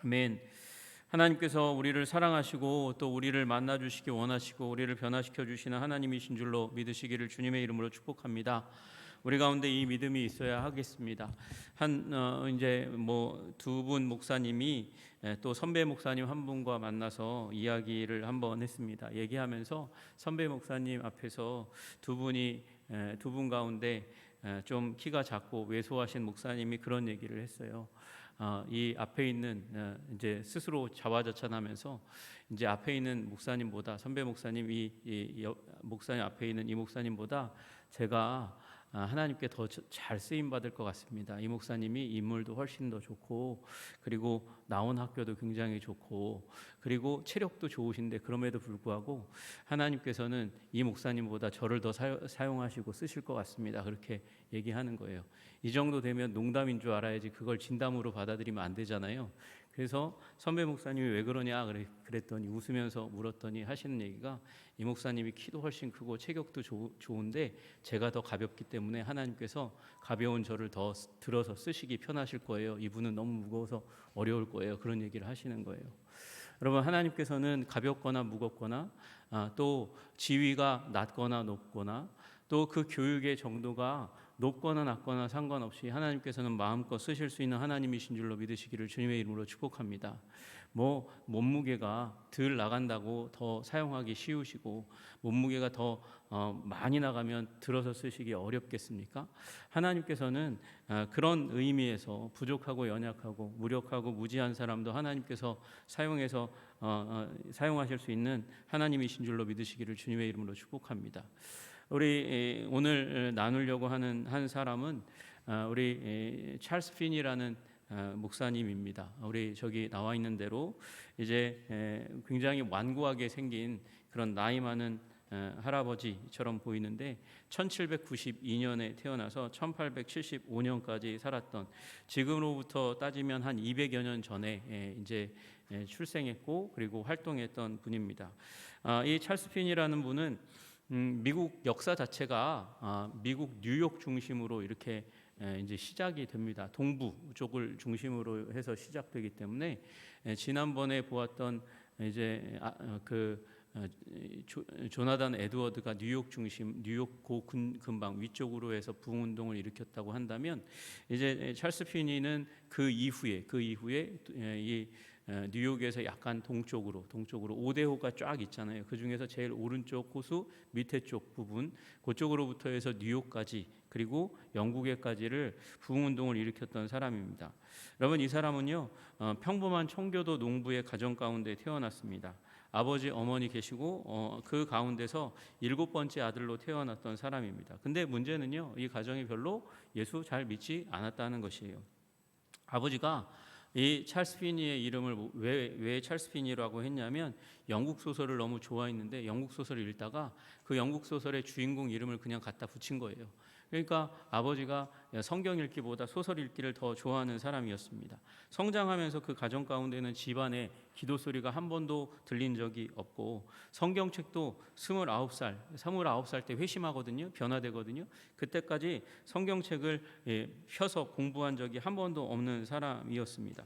아멘. 하나님께서 우리를 사랑하시고 또 우리를 만나 주시기 원하시고 우리를 변화시켜 주시는 하나님이신 줄로 믿으시기를 주님의 이름으로 축복합니다. 우리 가운데 이 믿음이 있어야 하겠습니다. 이제 뭐 두 분 목사님이 또 선배 목사님 한 분과 만나서 이야기를 한번 했습니다. 얘기하면서 선배 목사님 앞에서 두 분 가운데 좀 키가 작고 왜소하신 목사님이 그런 얘기를 했어요. 이 앞에 있는 이제 스스로 자화자찬하면서 이제 앞에 있는 목사님보다 선배 목사님 목사님 앞에 있는 이 목사님보다 제가 하나님께 더 잘 쓰임 받을 것 같습니다. 이 목사님이 인물도 훨씬 더 좋고 그리고 나온 학교도 굉장히 좋고 그리고 체력도 좋으신데 그럼에도 불구하고 하나님께서는 이 목사님보다 저를 더 사용하시고 쓰실 것 같습니다. 그렇게 얘기하는 거예요. 이 정도 되면 농담인 줄 알아야지 그걸 진담으로 받아들이면 안 되잖아요. 그래서 선배 목사님이 왜 그러냐 그랬더니 웃으면서 물었더니 하시는 얘기가 이 목사님이 키도 훨씬 크고 체격도 좋은데 제가 더 가볍기 때문에 하나님께서 가벼운 저를 더 들어서 쓰시기 편하실 거예요. 이분은 너무 무거워서 어려울 거예요. 그런 얘기를 하시는 거예요. 여러분, 하나님께서는 가볍거나 무겁거나 또 지위가 낮거나 높거나 또 그 교육의 정도가 높거나 낮거나 상관없이 하나님께서는 마음껏 쓰실 수 있는 하나님이신 줄로 믿으시기를 주님의 이름으로 축복합니다. 뭐 몸무게가 덜 나간다고 더 사용하기 쉬우시고 몸무게가 더 많이 나가면 들어서 쓰시기 어렵겠습니까? 하나님께서는 그런 의미에서 부족하고 연약하고 무력하고 무지한 사람도 하나님께서 사용해서 사용하실 수 있는 하나님이신 줄로 믿으시기를 주님의 이름으로 축복합니다. 우리 오늘 나누려고 하는 한 사람은 우리 찰스 핀이라는 목사님입니다. 우리 저기 나와 있는 대로 이제 굉장히 완고하게 생긴 그런 나이 많은 할아버지처럼 보이는데 1792년에 태어나서 1875년까지 살았던, 지금으로부터 따지면 한 200여 년 전에 이제 출생했고 그리고 활동했던 분입니다. 이 찰스 핀이라는 분은 미국 역사 자체가 미국 뉴욕 중심으로 이렇게 이제 시작이 됩니다. 동부 쪽을 중심으로 해서 시작되기 때문에 지난번에 보았던 이제 조나단 에드워드가 뉴욕 중심, 뉴욕 고 근방 위쪽으로 해서 부흥운동을 일으켰다고 한다면 이제 찰스 피니는 그 이후에 이 뉴욕에서 약간 동쪽으로 오대호가 쫙 있잖아요. 그 중에서 제일 오른쪽 호수 밑에 쪽 부분 그쪽으로부터 해서 뉴욕까지 그리고 영국에까지를 부흥운동을 일으켰던 사람입니다. 여러분, 이 사람은요 평범한 청교도 농부의 가정 가운데 태어났습니다. 아버지 어머니 계시고 그 가운데서 7번째 아들로 태어났던 사람입니다. 근데 문제는요 이 가정이 별로 예수 잘 믿지 않았다는 것이에요. 아버지가 이 찰스 피니의 이름을 왜 찰스 피니라고 했냐면 영국 소설을 너무 좋아했는데 영국 소설을 읽다가 그 영국 소설의 주인공 이름을 그냥 갖다 붙인 거예요. 그러니까 아버지가 성경 읽기보다 소설 읽기를 더 좋아하는 사람이었습니다. 성장하면서 그 가정 가운데는 집안에 기도 소리가 한 번도 들린 적이 없고 성경책도 29살 때 회심하거든요. 변화되거든요. 그때까지 성경책을 펴서 공부한 적이 한 번도 없는 사람이었습니다.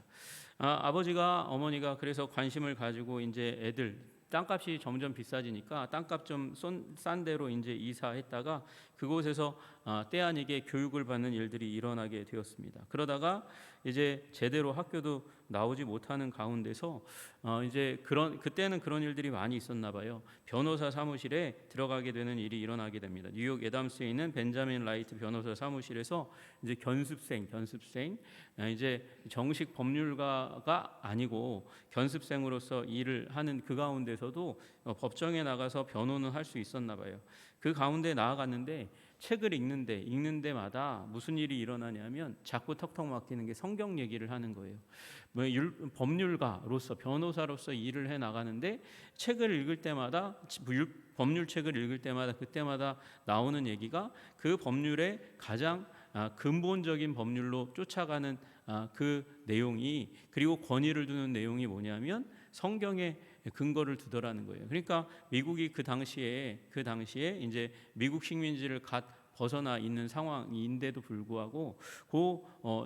아버지가 어머니가 그래서 관심을 가지고 이제 애들 땅값이 점점 비싸지니까 땅값 좀 싼 데로 이제 이사했다가 그곳에서 때 아니게 교육을 받는 일들이 일어나게 되었습니다. 그러다가 이제 제대로 학교도 나오지 못하는 가운데서 이제 그때는 그런 일들이 많이 있었나 봐요. 변호사 사무실에 들어가게 되는 일이 일어나게 됩니다. 뉴욕 애담스에 있는 벤자민 라이트 변호사 사무실에서 이제 견습생 이제 정식 법률가가 아니고 견습생으로서 일을 하는 그 가운데서도 법정에 나가서 변호는 할 수 있었나 봐요. 그 가운데 나아갔는데 책을 읽는 데마다 무슨 일이 일어나냐면 자꾸 턱턱 막히는 게 성경 얘기를 하는 거예요. 법률가로서 변호사로서 일을 해 나가는데 책을 읽을 때마다 법률책을 읽을 때마다 그때마다 나오는 얘기가 그 법률의 가장 근본적인 법률로 쫓아가는 그 내용이, 그리고 권위를 두는 내용이 뭐냐면 성경에 근거를 두더라는 거예요. 그러니까 미국이 그 당시에 이제 미국 식민지를 갓 벗어나 있는 상황인데도 불구하고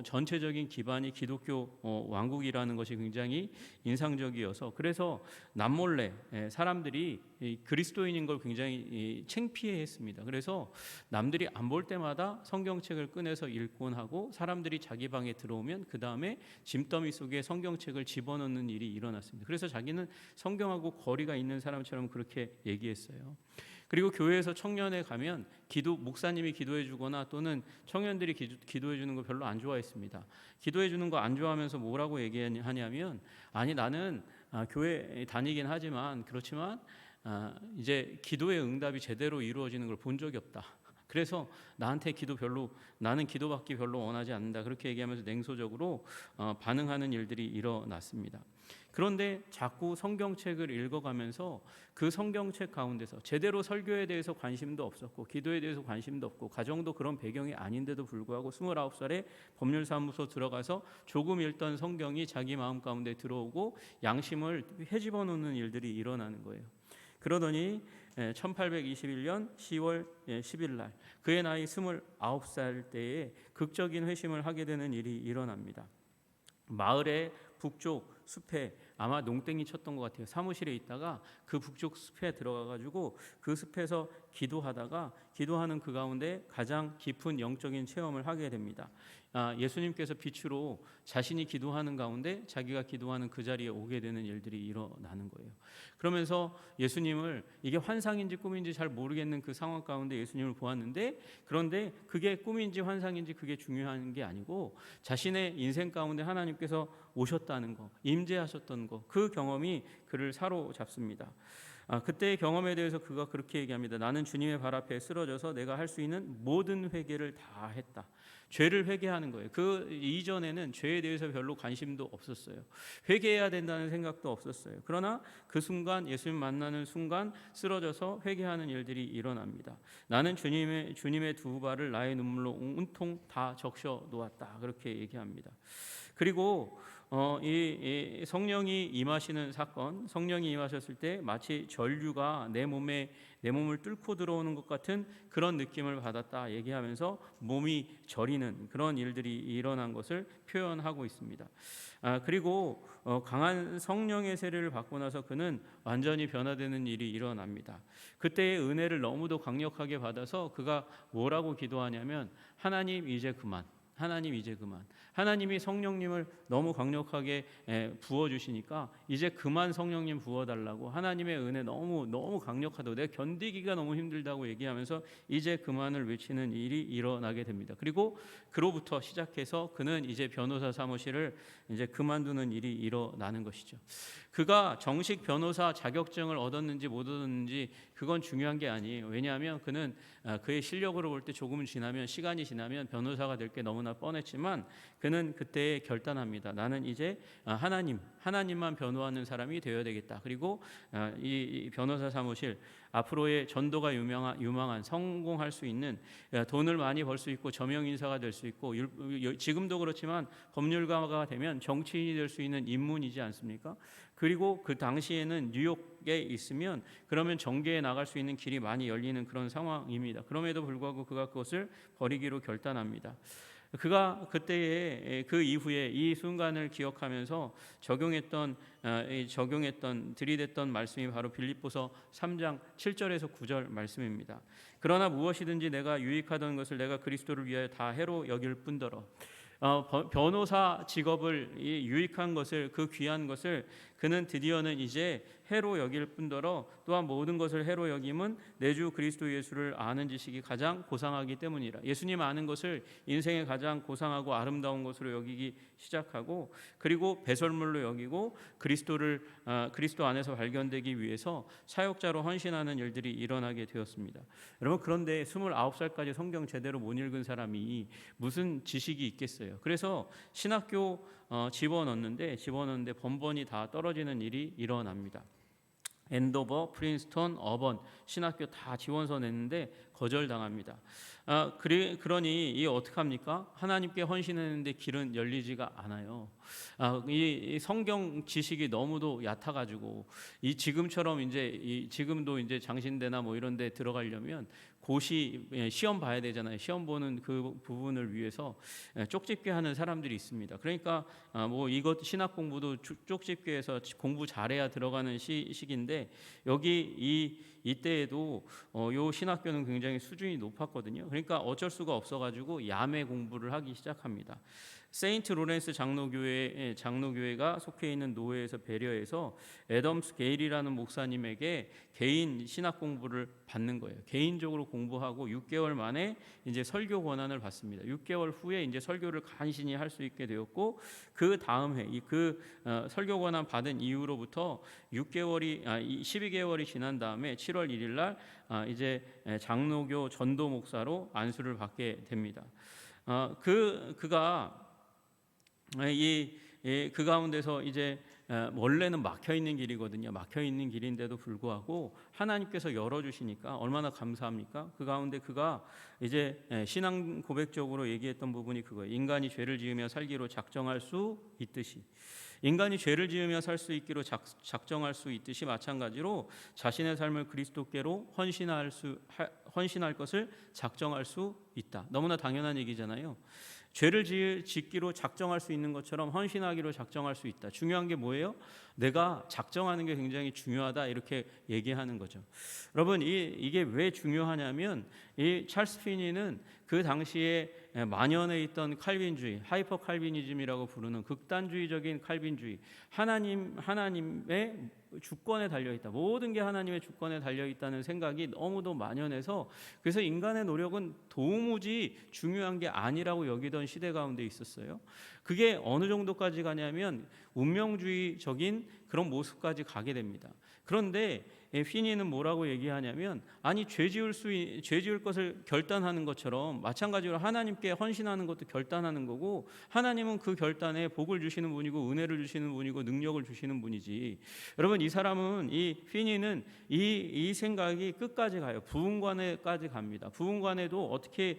전체적인 기반이 기독교 왕국이라는 것이 굉장히 인상적이어서, 그래서 남몰래 사람들이 그리스도인인 걸 굉장히 창피해했습니다. 그래서 남들이 안 볼 때마다 성경책을 꺼내서 읽곤 하고, 사람들이 자기 방에 들어오면 그 다음에 짐더미 속에 성경책을 집어넣는 일이 일어났습니다. 그래서 자기는 성경하고 거리가 있는 사람처럼 그렇게 얘기했어요. 그리고 교회에서 청년회 가면 목사님이 기도해 주거나 또는 청년들이 기도해 주는 거 별로 안 좋아했습니다. 기도해 주는 거 안 좋아하면서 뭐라고 얘기하냐면, 아니 나는 교회 다니긴 하지만 그렇지만 이제 기도의 응답이 제대로 이루어지는 걸 본 적이 없다. 그래서 나는 기도받기 별로 원하지 않는다. 그렇게 얘기하면서 냉소적으로 반응하는 일들이 일어났습니다. 그런데 자꾸 성경책을 읽어가면서 그 성경책 가운데서 제대로 설교에 대해서 관심도 없었고, 기도에 대해서 관심도 없고, 가정도 그런 배경이 아닌데도 불구하고 29살에 법률사무소 들어가서 조금 읽던 성경이 자기 마음 가운데 들어오고 양심을 헤집어 놓는 일들이 일어나는 거예요. 그러더니 1821년 10월 10일 날 그의 나이 29살 때에 극적인 회심을 하게 되는 일이 일어납니다. 마을의 북쪽 숲에, 아마 농땡이 쳤던 것 같아요. 사무실에 있다가 그 북쪽 숲에 들어가가지고 그 숲에서 기도하는 그 가운데 가장 깊은 영적인 체험을 하게 됩니다. 예수님께서 빛으로 자신이 기도하는 가운데 자기가 기도하는 그 자리에 오게 되는 일들이 일어나는 거예요. 그러면서 예수님을, 이게 환상인지 꿈인지 잘 모르겠는 그 상황 가운데 예수님을 보았는데, 그런데 그게 꿈인지 환상인지 그게 중요한 게 아니고 자신의 인생 가운데 하나님께서 오셨다는 거, 임재하셨던 거, 그 경험이 그를 사로잡습니다. 그때의 경험에 대해서 그가 그렇게 얘기합니다. 나는 주님의 발 앞에 쓰러져서 내가 할 수 있는 모든 회개를 다 했다. 죄를 회개하는 거예요. 그 이전에는 죄에 대해서 별로 관심도 없었어요. 회개해야 된다는 생각도 없었어요. 그러나 그 순간, 예수님 만나는 순간 쓰러져서 회개하는 일들이 일어납니다. 나는 주님의 두 발을 나의 눈물로 온통 다 적셔 놓았다. 그렇게 얘기합니다. 그리고 이 성령이 임하시는 사건, 성령이 임하셨을 때 마치 전류가 내 몸을 뚫고 들어오는 것 같은 그런 느낌을 받았다 얘기하면서 몸이 저리는 그런 일들이 일어난 것을 표현하고 있습니다. 그리고 강한 성령의 세례를 받고 나서 그는 완전히 변화되는 일이 일어납니다. 그때의 은혜를 너무도 강력하게 받아서 그가 뭐라고 기도하냐면, 하나님 이제 그만. 하나님이 성령님을 너무 강력하게 부어주시니까 이제 그만 성령님 부어달라고, 하나님의 은혜 너무 강력하다고, 내가 견디기가 너무 힘들다고 얘기하면서 이제 그만을 외치는 일이 일어나게 됩니다. 그리고 그로부터 시작해서 그는 이제 변호사 사무실을 이제 그만두는 일이 일어나는 것이죠. 그가 정식 변호사 자격증을 얻었는지 못 얻었는지 그건 중요한 게 아니에요. 왜냐하면 그는 그의 실력으로 볼 때 시간이 지나면 변호사가 될 게 너무나 뻔했지만, 그는 그때 결단합니다. 나는 이제 하나님만 변호하는 사람이 되어야 되겠다. 그리고 이 변호사 사무실, 앞으로의 전도가 유망한 성공할 수 있는, 돈을 많이 벌 수 있고 저명 인사가 될 수 있고, 지금도 그렇지만 법률가가 되면 정치인이 될 수 있는 인문이지 않습니까? 그리고 그 당시에는 뉴욕에 있으면 그러면 정계에 나갈 수 있는 길이 많이 열리는 그런 상황입니다. 그럼에도 불구하고 그가 그것을 버리기로 결단합니다. 그가 그때의 그 이후에 이 순간을 기억하면서 들이댔던 말씀이 바로 빌립보서 3장 7절에서 9절 말씀입니다. 그러나 무엇이든지 내가 유익하던 것을 내가 그리스도를 위하여 다 해로 여길 뿐더러, 변호사 직업을, 이 유익한 것을, 그 귀한 것을 그는 드디어는 이제 해로 여길 뿐더러 또한 모든 것을 해로 여김은 내 주 그리스도 예수를 아는 지식이 가장 고상하기 때문이라. 예수님 아는 것을 인생의 가장 고상하고 아름다운 것으로 여기기 시작하고, 그리고 배설물로 여기고 그리스도 안에서 발견되기 위해서 사역자로 헌신하는 일들이 일어나게 되었습니다. 여러분, 그런데 29살까지 성경 제대로 못 읽은 사람이 무슨 지식이 있겠어요? 그래서 신학교 집어넣는데 번번이 다 떨어지는 일이 일어납니다. 앤도버, 프린스턴, 어번 신학교 다 지원서 냈는데 거절당합니다. 그러니 이 어떡합니까? 하나님께 헌신했는데 길은 열리지가 않아요. 이 성경 지식이 너무도 얕아가지고, 이 지금처럼 지금도 이제 장신대나 뭐 이런 데 들어가려면 고시 시험 봐야 되잖아요. 시험 보는 그 부분을 위해서 쪽집게 하는 사람들이 있습니다. 그러니까 뭐 이것 신학 공부도 쪽집게해서 공부 잘해야 들어가는 시기인데 여기 이때에도 요 신학교는 굉장히 수준이 높았거든요. 그러니까 어쩔 수가 없어가지고 야매 공부를 하기 시작합니다. 세인트 로렌스 장로교회가 속해 있는 노회에서 배려해서 애덤스 게일이라는 목사님에게 개인 신학 공부를 받는 거예요. 개인적으로 공부하고 6개월 만에 이제 설교 권한을 받습니다. 6개월 후에 이제 설교를 간신히 할 수 있게 되었고 그 다음 해 설교 권한 받은 이후로부터 12개월이 지난 다음에 7월 1일 날 이제 장로교 전도 목사로 안수를 받게 됩니다. 그가 그 가운데서 이제 원래는 막혀 있는 길이거든요. 막혀 있는 길인데도 불구하고 하나님께서 열어주시니까 얼마나 감사합니까? 그 가운데 그가 이제 신앙 고백적으로 얘기했던 부분이 그거예요. 인간이 죄를 지으며 살기로 작정할 수 있듯이, 인간이 죄를 지으며 살 수 있기로 작정할 수 있듯이 마찬가지로 자신의 삶을 그리스도께로 헌신할 것을 작정할 수 있다. 너무나 당연한 얘기잖아요. 죄를 짓기로 작정할 수 있는 것처럼 헌신하기로 작정할 수 있다. 중요한 게 뭐예요? 내가 작정하는 게 굉장히 중요하다, 이렇게 얘기하는 거죠. 여러분, 이게 왜 중요하냐면 이 찰스 피니는 그 당시에 만연해 있던 칼빈주의, 하이퍼 칼비니즘이라고 부르는 극단주의적인 칼빈주의, 하나님의 주권에 달려 있다. 모든 게 하나님의 주권에 달려 있다는 생각이 너무도 만연해서 그래서 인간의 노력은 도무지 중요한 게 아니라고 여기던 시대 가운데 있었어요. 그게 어느 정도까지 가냐면 운명주의적인 그런 모습까지 가게 됩니다. 그런데 피니는 뭐라고 얘기하냐면 아니 죄 지을 것을 결단하는 것처럼 마찬가지로 하나님께 헌신하는 것도 결단하는 거고 하나님은 그 결단에 복을 주시는 분이고 은혜를 주시는 분이고 능력을 주시는 분이지. 여러분, 이 사람은 이 피니는 이 생각이 끝까지 가요. 부흥관에까지 갑니다. 부흥관에도 어떻게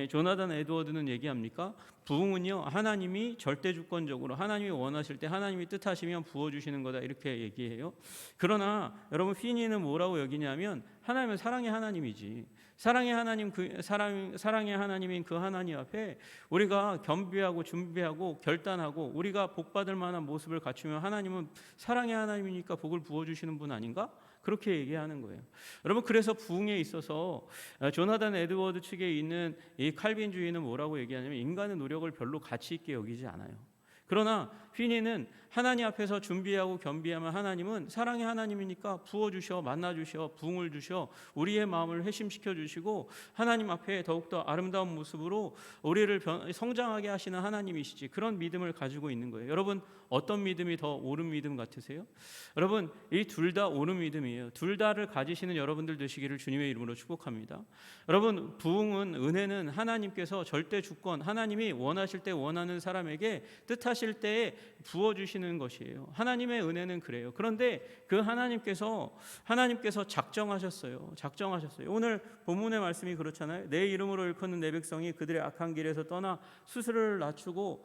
조나단 에드워드는 얘기합니까? 부흥은요, 하나님이 절대 주권적으로 하나님이 원하실 때 하나님이 뜻하시면 부어주시는 거다, 이렇게 얘기해요. 그러나 여러분, 피니는 뭐라고 여기냐면 하나님은 사랑의 하나님이지. 사랑의 하나님인 그 하나님 앞에 우리가 겸비하고 준비하고 결단하고 우리가 복받을 만한 모습을 갖추면 하나님은 사랑의 하나님이니까 복을 부어주시는 분 아닌가? 그렇게 얘기하는 거예요. 여러분, 그래서 부흥에 있어서 조나단 에드워드 측에 있는 이 칼빈주의는 뭐라고 얘기하냐면 인간의 노력을 별로 가치 있게 여기지 않아요. 그러나 피니는 하나님 앞에서 준비하고 겸비하면 하나님은 사랑의 하나님이니까 부어주셔, 만나주셔, 부흥을 주셔, 우리의 마음을 회심시켜 주시고 하나님 앞에 더욱더 아름다운 모습으로 우리를 성장하게 하시는 하나님이시지. 그런 믿음을 가지고 있는 거예요. 여러분, 어떤 믿음이 더 옳은 믿음 같으세요? 여러분, 이 둘 다 옳은 믿음이에요. 둘 다를 가지시는 여러분들 되시기를 주님의 이름으로 축복합니다. 여러분, 부흥은, 은혜는 하나님께서 절대 주권, 하나님이 원하실 때 원하는 사람에게 뜻하실 때에 부어주시는 것이에요. 하나님의 은혜는 그래요. 그런데 그 하나님께서 작정하셨어요. 오늘 본문의 말씀이 그렇잖아요. 내 이름으로 일컫는 내 백성이 그들의 악한 길에서 떠나 수수를 낮추고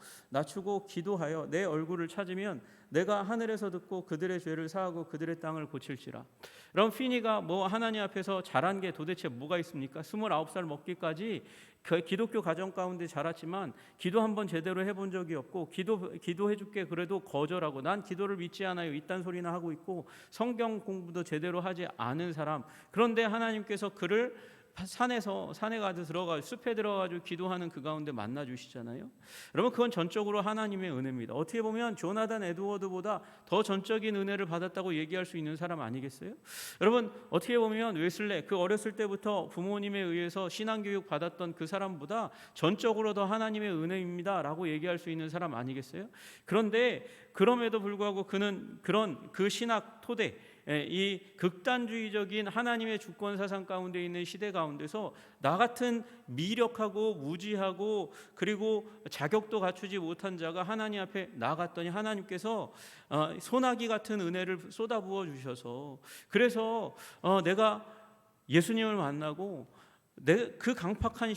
기도하여 내 얼굴을 찾으면 내가 하늘에서 듣고 그들의 죄를 사하고 그들의 땅을 고칠지라. 그럼 피니가 하나님 앞에서 잘한 게 도대체 뭐가 있습니까? 29살 먹기까지 그 기독교 가정 가운데 자랐지만 기도 한번 제대로 해본 적이 없고 기도해줄게 그래도 거절하고 난 기도를 믿지 않아요, 이딴 소리나 하고 있고 성경 공부도 제대로 하지 않은 사람. 그런데 하나님께서 그를 산에 들어가 숲에 들어가지고 기도하는 그 가운데 만나 주시잖아요. 여러분, 그건 전적으로 하나님의 은혜입니다. 어떻게 보면 조나단 에드워드보다 더 전적인 은혜를 받았다고 얘기할 수 있는 사람 아니겠어요? 여러분, 어떻게 보면 웨슬레, 그 어렸을 때부터 부모님에 의해서 신앙교육 받았던 그 사람보다 전적으로 더 하나님의 은혜입니다라고 얘기할 수 있는 사람 아니겠어요? 그런데 그럼에도 불구하고 그는 그 신학 토대, 이 극단주의적인 하나님의 주권 사상 가운데 있는 시대 가운데서 나 같은 미력하고 무지하고 그리고 자격도 갖추지 못한 자가 하나님 앞에 나갔더니 하나님께서 소나기 같은 은혜를 쏟아부어 주셔서 그래서 내가 예수님을 만나고 그 강팍한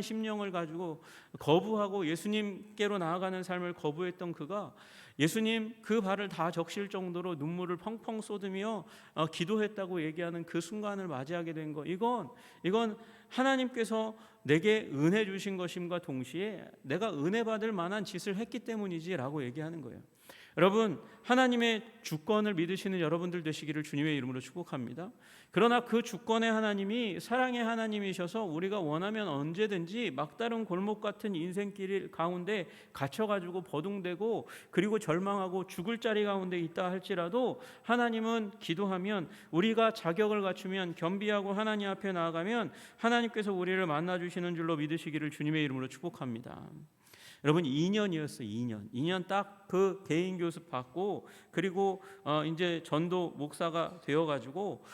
심령을 가지고 거부하고 예수님께로 나아가는 삶을 거부했던 그가 예수님 그 발을 다 적실 정도로 눈물을 펑펑 쏟으며 기도했다고 얘기하는 그 순간을 맞이하게 된 거, 이건 하나님께서 내게 은혜 주신 것임과 동시에 내가 은혜 받을 만한 짓을 했기 때문이지라고 얘기하는 거예요. 여러분, 하나님의 주권을 믿으시는 여러분들 되시기를 주님의 이름으로 축복합니다. 그러나 그 주권의 하나님이 사랑의 하나님이셔서 우리가 원하면 언제든지 막다른 골목 같은 인생길 가운데 갇혀가지고 버둥대고 그리고 절망하고 죽을 자리 가운데 있다 할지라도 하나님은 기도하면, 우리가 자격을 갖추면, 겸비하고 하나님 앞에 나아가면 하나님께서 우리를 만나주시는 줄로 믿으시기를 주님의 이름으로 축복합니다. 여러분, 2년이었어요. 2년 딱 그 개인 교습 받고 그리고 이제 전도 목사가 되어가지고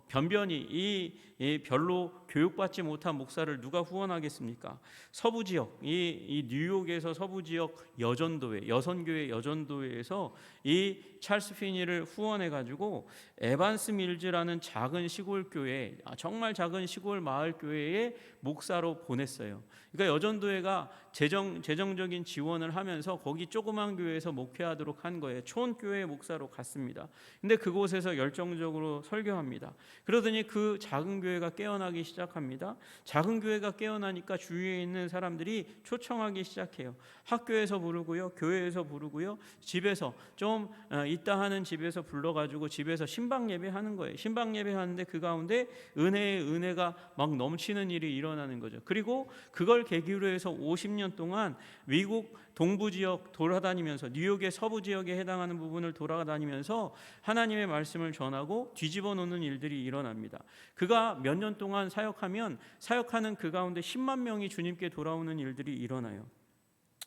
변변히 이 별로 교육받지 못한 목사를 누가 후원하겠습니까? 서부 지역, 이 뉴욕에서 서부 지역 여전도회, 여선교회 여전도회에서 이 찰스 피니를 후원해가지고 에반스 밀즈라는 작은 시골 교회, 정말 작은 시골 마을 교회에 목사로 보냈어요. 그러니까 여전도회가 재정적인 지원을 하면서 거기 조그만 교회에서 목회하도록 한 거예요. 촌교회 목사로 갔습니다. 근데 그곳에서 열정적으로 설교합니다. 그러더니 그 작은 교회가 깨어나기 시작합니다. 작은 교회가 깨어나니까 주위에 있는 사람들이 초청하기 시작해요. 학교에서 부르고요, 교회에서 부르고요, 집에서 좀 있다 하는 집에서 불러가지고 집에서 신방 예배하는 거예요. 신방 예배하는데 그 가운데 은혜의 은혜가 막 넘치는 일이 일어나는 거죠. 그리고 그걸 계기로 해서 50년 동안 미국 동부 지역 돌아다니면서 뉴욕의 서부 지역에 해당하는 부분을 돌아다니면서 하나님의 말씀을 전하고 뒤집어 놓는 일들이 일어납니다. 그가 몇 년 동안 사역하는 그 가운데 10만 명이 주님께 돌아오는 일들이 일어나요.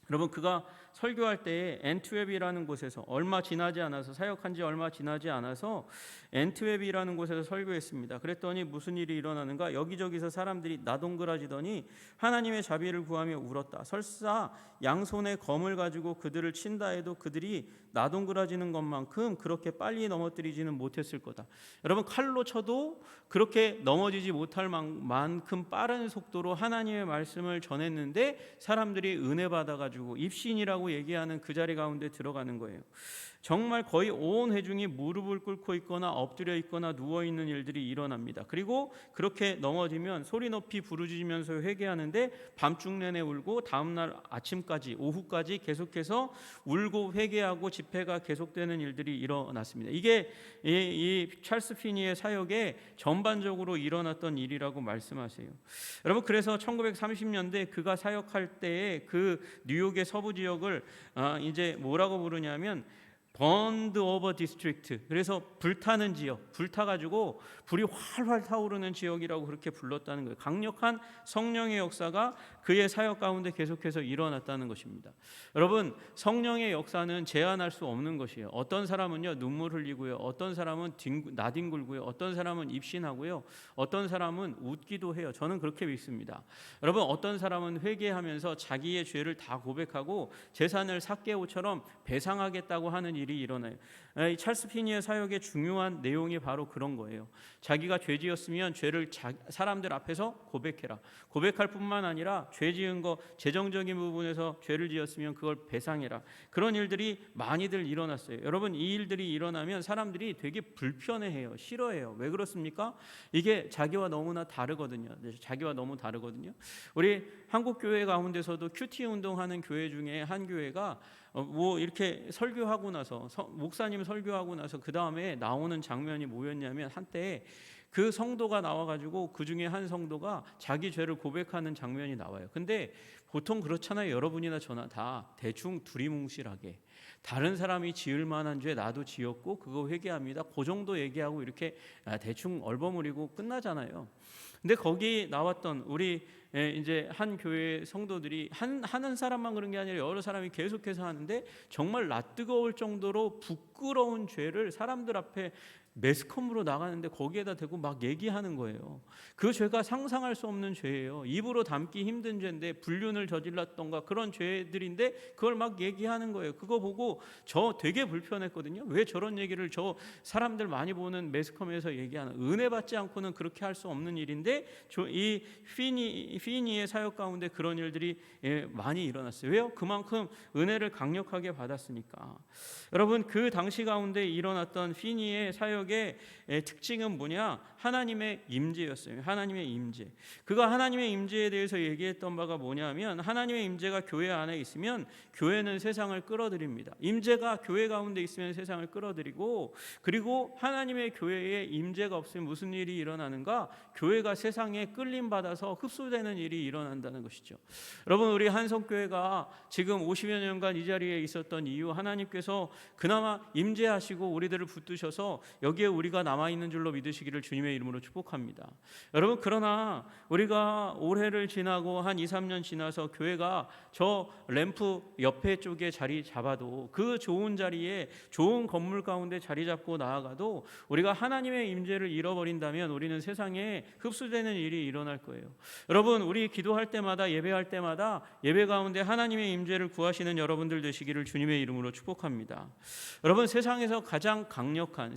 여러분, 그가 설교할 때에 앤트웹이라는 곳에서 사역한 지 얼마 지나지 않아서 앤트웹이라는 곳에서 설교했습니다. 그랬더니 무슨 일이 일어나는가? 여기저기서 사람들이 나동그라지더니 하나님의 자비를 구하며 울었다. 설사 양손에 검을 가지고 그들을 친다 해도 그들이 나동그라지는 것만큼 그렇게 빨리 넘어뜨리지는 못했을 거다. 여러분, 칼로 쳐도 그렇게 넘어지지 못할 만큼 빠른 속도로 하나님의 말씀을 전했는데 사람들이 은혜 받아가지고 입신이라고 얘기하는 그 자리 가운데 들어가는 거예요. 정말 거의 온 회중이 무릎을 꿇고 있거나 엎드려 있거나 누워 있는 일들이 일어납니다. 그리고 그렇게 넘어지면 소리 높이 부르짖으면서 회개하는데 밤중 내내 울고 다음날 아침까지, 오후까지 계속해서 울고 회개하고 집회가 계속되는 일들이 일어났습니다. 이게 이 찰스 피니의 사역에 전반적으로 일어났던 일이라고 말씀하세요. 여러분, 그래서 1930년대 그가 사역할 때에 그 뉴욕의 서부 지역을 이제 뭐라고 부르냐면 Burned Over District, 그래서 불타는 지역, 불타가지고 불이 활활 타오르는 지역이라고 그렇게 불렀다는 거예요. 강력한 성령의 역사가 그의 사역 가운데 계속해서 일어났다는 것입니다. 여러분, 성령의 역사는 제한할 수 없는 것이에요. 어떤 사람은요 눈물 흘리고요, 어떤 사람은 나뒹굴고요, 어떤 사람은 입신하고요, 어떤 사람은 웃기도 해요. 저는 그렇게 믿습니다. 여러분, 어떤 사람은 회개하면서 자기의 죄를 다 고백하고 재산을 삭개오처럼 배상하겠다고 하는 일이 일어나요. 이 찰스 피니의 사역의 중요한 내용이 바로 그런 거예요. 자기가 죄 지었으면 죄를 사람들 앞에서 고백해라. 고백할 뿐만 아니라 죄 지은 거, 재정적인 부분에서 죄를 지었으면 그걸 배상해라. 그런 일들이 많이들 일어났어요. 여러분, 이 일들이 일어나면 사람들이 되게 불편해해요. 싫어해요. 왜 그렇습니까? 이게 자기와 너무나 다르거든요. 자기와 너무 다르거든요. 우리 한국 교회 가운데서도 큐티 운동하는 교회 중에 한 교회가 뭐 이렇게 설교하고 나서 목사님 설교하고 나서 그 다음에 나오는 장면이 뭐였냐면, 한때 그 성도가 나와가지고 그 중에 한 성도가 자기 죄를 고백하는 장면이 나와요. 근데 보통 그렇잖아요. 여러분이나 저나 다 대충 두리뭉실하게 다른 사람이 지을 만한 죄 나도 지었고 그거 회개합니다, 그 정도 얘기하고 이렇게 대충 얼버무리고 끝나잖아요. 근데 거기 나왔던 우리 이제 한 교회 성도들이 하는 사람만 그런 게 아니라 여러 사람이 계속해서 하는데 정말 낯뜨거울 정도로 부끄러운 죄를 사람들 앞에 매스컴으로 나가는데 거기에다 대고 막 얘기하는 거예요. 그 죄가 상상할 수 없는 죄예요. 입으로 담기 힘든 죄인데, 불륜을 저질렀던가 그런 죄들인데 그걸 막 얘기하는 거예요. 그거 보고 저 되게 불편했거든요. 왜 저런 얘기를 저 사람들 많이 보는 매스컴에서 얘기하는, 은혜 받지 않고는 그렇게 할 수 없는 일인데 이 피니의 사역 가운데 그런 일들이 많이 일어났어요. 왜요? 그만큼 은혜를 강력하게 받았으니까. 여러분, 그 당시 가운데 일어났던 피니의 사역의 특징은 뭐냐? 하나님의 임재였어요. 하나님의 임재. 그가 하나님의 임재에 대해서 얘기했던 바가 뭐냐면, 하나님의 임재가 교회 안에 있으면 교회는 세상을 끌어들입니다. 임재가 교회 가운데 있으면 세상을 끌어들이고, 그리고 하나님의 교회에 임재가 없으면 무슨 일이 일어나는가? 교회가 세상에 끌림받아서 흡수되는 일이 일어난다는 것이죠. 여러분, 우리 한성교회가 지금 50여 년간 이 자리에 있었던 이유, 하나님께서 그나마 임재하시고 우리들을 붙드셔서 여기에 우리가 남아있는 줄로 믿으시기를 주님의 이름으로 축복합니다. 여러분, 그러나 우리가 올해를 지나고 한 2, 3년 지나서 교회가 저 램프 옆에 쪽에 자리 잡아도, 그 좋은 자리에 좋은 건물 가운데 자리 잡고 나아가도 우리가 하나님의 임재를 잃어버린다면 우리는 세상에 흡수되는 일이 일어날 거예요. 여러분, 우리 기도할 때마다, 예배할 때마다 예배 가운데 하나님의 임재를 구하시는 여러분들 되시기를 주님의 이름으로 축복합니다. 여러분, 세상에서 가장 강력한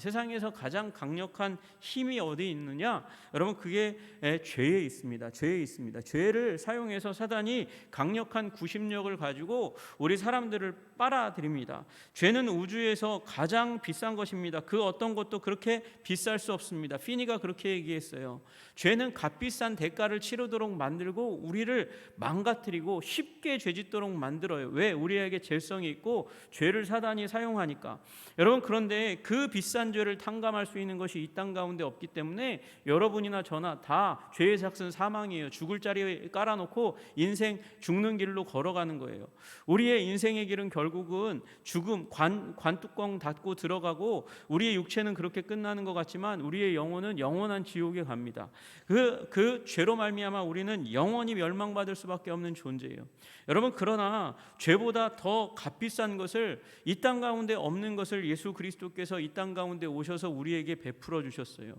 힘이 어디 있느냐? 여러분, 그게 죄에 있습니다. 죄에 있습니다. 죄를 사용해서 사단이 강력한 구심력을 가지고 우리 사람들을 빨아들입니다. 죄는 우주에서 가장 비싼 것입니다. 그 어떤 것도 그렇게 비쌀 수 없습니다. 피니가 그렇게 얘기했어요. 죄는 값비싼 대가를 치르도록 만들고 우리를 망가뜨리고 쉽게 죄짓도록 만들어요. 왜? 우리에게 죄성이 있고 죄를 사단이 사용하니까. 여러분, 그런데 그 비싼 죄를 탕감할 수 있는 것이 이 땅 가운데 없기 때문에 여러분이나 저나 다 죄의 삭은 사망이에요. 죽을 자리에 깔아놓고 인생 죽는 길로 걸어가는 거예요. 우리의 인생의 길은 결국은 죽음, 관뚜껑 닫고 들어가고, 우리의 육체는 그렇게 끝나는 것 같지만 우리의 영혼은 영원한 지옥에 갑니다. 그 죄로 말미암아 우리는 영원히 멸망받을 수밖에 없는 존재예요. 여러분, 그러나 죄보다 더 값비싼 것을, 이 땅 가운데 없는 것을 예수 그리스도께서 이 땅 가운데 오셔서 우리에게 베풀어 주셨어요.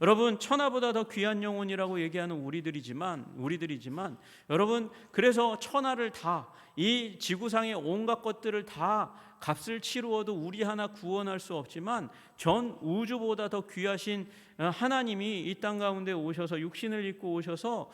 여러분, 천하보다 더 귀한 영혼이라고 얘기하는 우리들이지만 여러분, 그래서 천하를 다, 이 지구상의 온갖 것들을 다 값을 치루어도 우리 하나 구원할 수 없지만 전 우주보다 더 귀하신 하나님이 이 땅 가운데 오셔서 육신을 입고 오셔서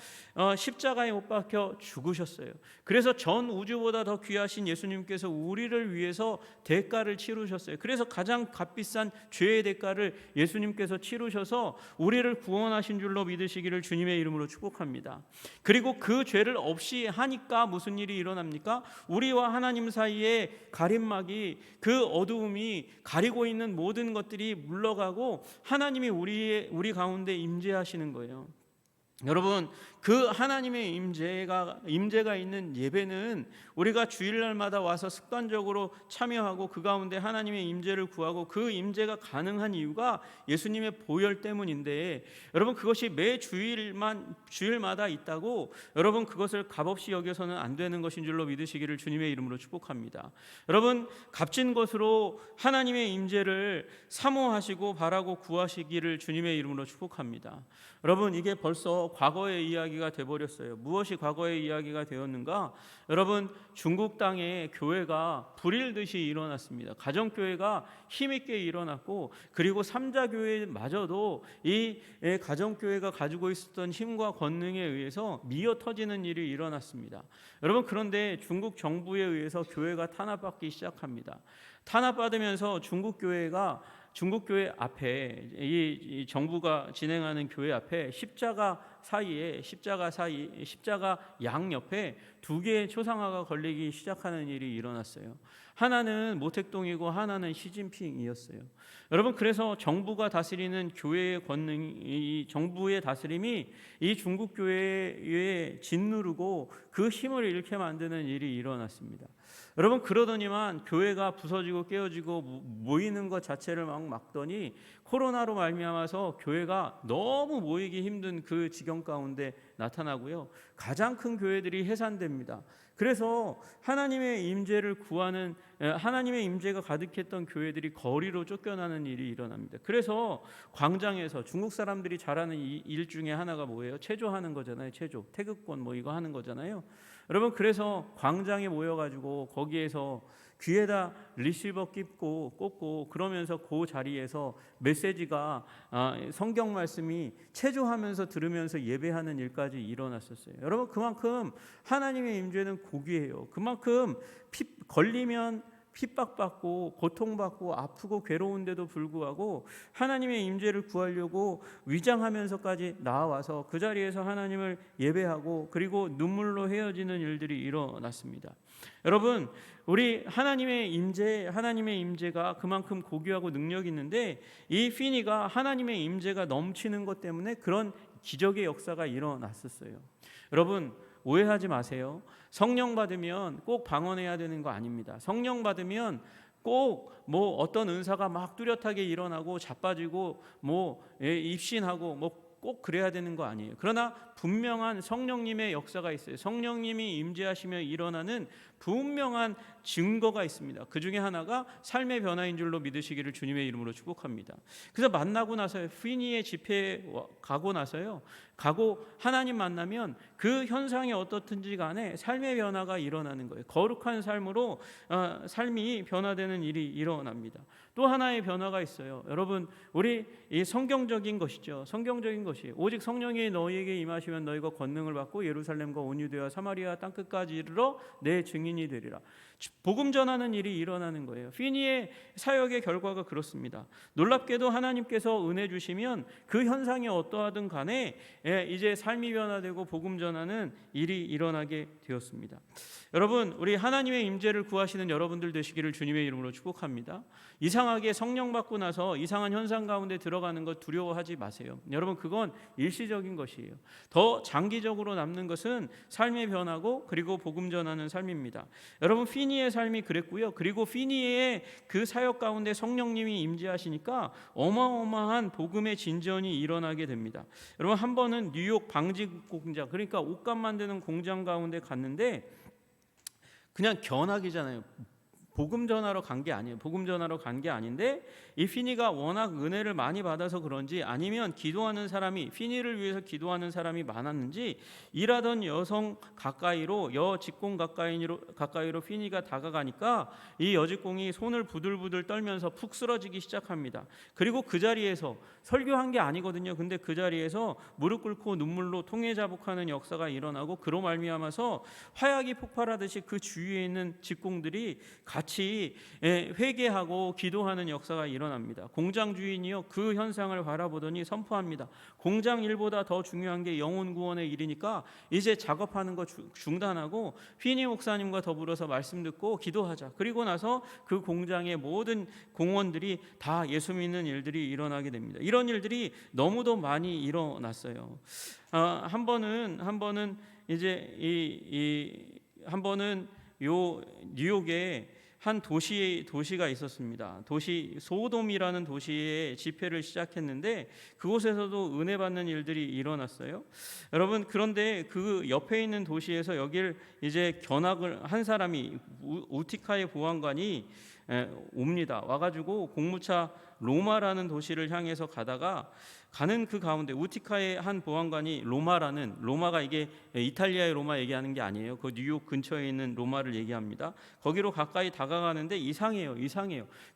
십자가에 못 박혀 죽으셨어요. 그래서 전 우주보다 더 귀하신 예수님께서 우리를 위해서 대가를 치르셨어요. 그래서 가장 값비싼 죄의 대가를 예수님께서 치르셔서 우리를 구원하신 줄로 믿으시기를 주님의 이름으로 축복합니다. 그리고 그 죄를 없이 하니까 무슨 일이 일어납니까? 우리와 하나님 사이에 가림막이, 그 어두움이 가리고 있는 모든 것들이 물러가고 하나님이 우리 가운데 임재하시는 거예요. 여러분, 그 하나님의 임재가 있는 예배는 우리가 주일날마다 와서 습관적으로 참여하고 그 가운데 하나님의 임재를 구하고, 그 임재가 가능한 이유가 예수님의 보혈 때문인데, 여러분, 그것이 매 주일마다 있다고 여러분 그것을 값없이 여겨서는 안 되는 것인 줄로 믿으시기를 주님의 이름으로 축복합니다. 여러분, 값진 것으로 하나님의 임재를 사모하시고 바라고 구하시기를 주님의 이름으로 축복합니다. 여러분, 이게 벌써 과거의 이야기가 되어버렸어요. 무엇이 과거의 이야기가 되었는가? 여러분, 중국 땅에 교회가 불일듯이 일어났습니다. 가정교회가 힘있게 일어났고, 그리고 삼자교회마저도 이 가정교회가 가지고 있었던 힘과 권능에 의해서 미어 터지는 일이 일어났습니다. 여러분, 그런데 중국 정부에 의해서 교회가 탄압받기 시작합니다. 탄압받으면서 중국 교회 앞에, 이 정부가 진행하는 교회 앞에 십자가 양 옆에 두 개의 초상화가 걸리기 시작하는 일이 일어났어요. 하나는 모택동이고 하나는 시진핑이었어요. 여러분, 그래서 정부가 다스리는 교회의 권능이, 이 정부의 다스림이 이 중국 교회에 짓누르고 그 힘을 잃게 만드는 일이 일어났습니다. 여러분, 그러더니만 교회가 부서지고 깨어지고 모이는 것 자체를 막 막더니 코로나로 말미암아서 교회가 너무 모이기 힘든 그 지경 가운데 나타나고요. 가장 큰 교회들이 해산됩니다. 그래서 하나님의 임재를 구하는 하나님의 임재가 가득했던 교회들이 거리로 쫓겨나는 일이 일어납니다. 그래서 광장에서 중국 사람들이 잘하는 일 중에 하나가 뭐예요? 체조하는 거잖아요. 체조, 태극권 뭐 이거 하는 거잖아요. 여러분, 그래서 광장에 모여가지고 거기에서 귀에다 리시버 꽂고 그러면서 그 자리에서 메시지가 성경 말씀이 체조하면서 들으면서 예배하는 일까지 일어났었어요. 여러분, 그만큼 하나님의 임재는 고귀해요. 그만큼 걸리면 핍박받고 고통받고 아프고 괴로운데도 불구하고 하나님의 임재를 구하려고 위장하면서까지 나와서 그 자리에서 하나님을 예배하고 그리고 눈물로 헤어지는 일들이 일어났습니다. 여러분, 우리 하나님의 임재가 그만큼 고귀하고 능력이 있는데 이 피니가 하나님의 임재가 넘치는 것 때문에 그런 기적의 역사가 일어났었어요. 여러분, 오해하지 마세요. 성령 받으면 꼭 방언해야 되는 거 아닙니다. 성령 받으면 꼭 뭐 어떤 은사가 막 뚜렷하게 일어나고 자빠지고 뭐 입신하고 뭐 꼭 그래야 되는 거 아니에요. 그러나 분명한 성령님의 역사가 있어요. 성령님이 임재하시며 일어나는 분명한 증거가 있습니다. 그 중에 하나가 삶의 변화인 줄로 믿으시기를 주님의 이름으로 축복합니다. 그래서 만나고 나서요, 피니의 집회에 가고 나서요, 하나님 만나면 그 현상이 어떻든지 간에 삶의 변화가 일어나는 거예요. 거룩한 삶으로 삶이 변화되는 일이 일어납니다. 또 하나의 변화가 있어요. 여러분, 우리 이 성경적인 것이죠. 성경적인 것이 오직 성령이 너희에게 임하시면 너희가 권능을 받고 예루살렘과 온 유대와 사마리아 땅끝까지 이르러 내 증인이 되리라. 복음 전하는 일이 일어나는 거예요. 피니의 사역의 결과가 그렇습니다. 놀랍게도 하나님께서 은혜 주시면 그 현상이 어떠하든 간에 이제 삶이 변화되고 복음 전하는 일이 일어나게 되었습니다. 여러분, 우리 하나님의 임재를 구하시는 여러분들 되시기를 주님의 이름으로 축복합니다. 이상하게 성령 받고 나서 이상한 현상 가운데 들어가는 것 두려워하지 마세요. 여러분, 그건 일시적인 것이에요. 더 장기적으로 남는 것은 삶의 변화고 그리고 복음 전하는 삶입니다. 여러분, 피니의 삶이 그랬고요. 그리고 피니의 그 사역 가운데 성령님이 임재하시니까 어마어마한 복음의 진전이 일어나게 됩니다. 여러분, 한 번은 뉴욕 방직 공장, 그러니까 옷감 만드는 공장 가운데 갔는데 그냥 견학이잖아요. 복음 전하러 간 게 아니에요. 복음 전하러 간 게 아닌데 이 피니가 워낙 은혜를 많이 받아서 그런지 아니면 기도하는 사람이 피니를 위해서 기도하는 사람이 많았는지 일하던 여성 가까이로 여직공 가까이로 피니가 다가가니까 이 여직공이 손을 부들부들 떨면서 푹 쓰러지기 시작합니다. 그리고 그 자리에서 설교한 게 아니거든요. 근데 그 자리에서 무릎 꿇고 눈물로 통회자복하는 역사가 일어나고 그로 말미암아서 화약이 폭발하듯이 그 주위에 있는 직공들이 같이 회개하고 기도하는 역사가 일어납니다. 공장 주인이요, 그 현상을 바라보더니 선포합니다. 공장 일보다 더 중요한 게 영혼 구원의 일이니까 이제 작업하는 거 중단하고 피니 목사님과 더불어서 말씀 듣고 기도하자. 그리고 나서 그 공장의 모든 공원들이 다 예수 믿는 일들이 일어나게 됩니다. 이런 일들이 너무도 많이 일어났어요. 한 번은 이제 한 번은 요 뉴욕에 한 도시가 있었습니다. 도시 소돔이라는 도시에 집회를 시작했는데 그곳에서도 은혜 받는 일들이 일어났어요. 여러분, 그런데 그 옆에 있는 도시에서 여길 이제 견학을 한 사람이 우티카의 보안관이 옵니다. 와가지고 공무차 로마라는 도시를 향해서 가는 그 가운데 우티카의 한 보안관이 로마가 이게 이탈리아의 로마 얘기하는 게 아니에요. 그 뉴욕 근처에 있는 로마를 얘기합니다. 거기로 가까이 다가가는데 이상해요.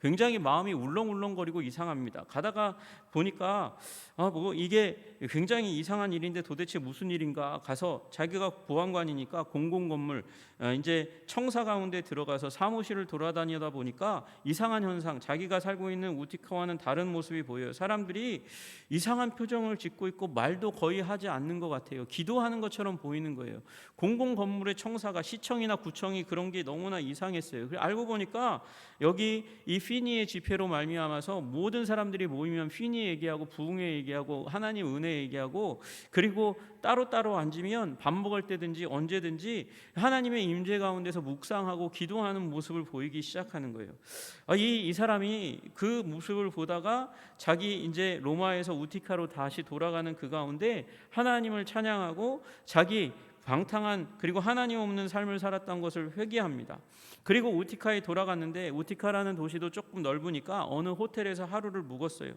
굉장히 마음이 울렁울렁거리고 이상합니다. 가다가 보니까 뭐 이게 굉장히 이상한 일인데 도대체 무슨 일인가 가서 자기가 보안관이니까 공공건물 이제 청사 가운데 들어가서 사무실을 돌아다니다 보니까 이상한 현상, 자기가 살고 있는 우티카와는 다른 모습이 보여요. 사람들이 이상한 표정을 짓고 있고 말도 거의 하지 않는 것 같아요. 기도하는 것처럼 보이는 거예요. 공공건물의 청사가 시청이나 구청이 그런 게 너무나 이상했어요. 알고 보니까 여기 이 피니의 집회로 말미암아서 모든 사람들이 모이면 피니 얘기하고 부흥회 얘기하고 하나님 은혜 얘기하고 그리고 따로따로 앉으면 밥 먹을 때든지 언제든지 하나님의 임재 가운데서 묵상하고 기도하는 모습을 보이기 시작하는 거예요. 이 사람이 그 모습을 보다가 자기 이제 로마에서 우티카로 다시 돌아가는 그 가운데 하나님을 찬양하고 자기 방탕한 그리고 하나님 없는 삶을 살았던 것을 회개합니다. 그리고 우티카에 돌아갔는데 우티카라는 도시도 조금 넓으니까 어느 호텔에서 하루를 묵었어요.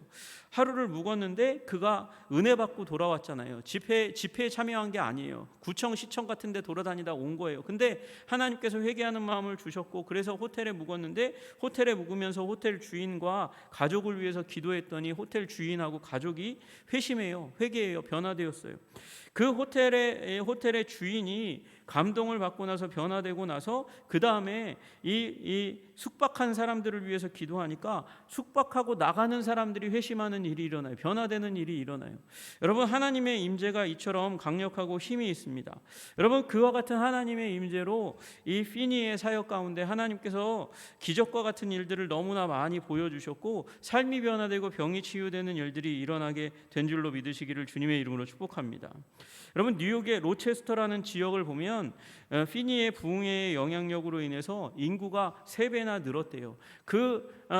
하루를 묵었는데 그가 은혜 받고 돌아왔잖아요. 집회에 참여한 게 아니에요. 구청 시청 같은 데 돌아다니다 온 거예요. 근데 하나님께서 회개하는 마음을 주셨고 그래서 호텔에 묵었는데 호텔에 묵으면서 호텔 주인과 가족을 위해서 기도했더니 호텔 주인하고 가족이 회심해요. 회개해요. 변화되었어요. 그 호텔의 주인이 감동을 받고 나서 변화되고 나서 그 다음에 이 숙박한 사람들을 위해서 기도하니까 숙박하고 나가는 사람들이 회심하는 일이 일어나요. 변화되는 일이 일어나요. 여러분, 하나님의 임재가 이처럼 강력하고 힘이 있습니다. 여러분, 그와 같은 하나님의 임재로 이 피니의 사역 가운데 하나님께서 기적과 같은 일들을 너무나 많이 보여주셨고 삶이 변화되고 병이 치유되는 일들이 일어나게 된 줄로 믿으시기를 주님의 이름으로 축복합니다. 여러분, 뉴욕의 로체스터라는 지역을 보면 피니의 부흥회의 영향력으로 인해서 인구가 3배나 늘었대요.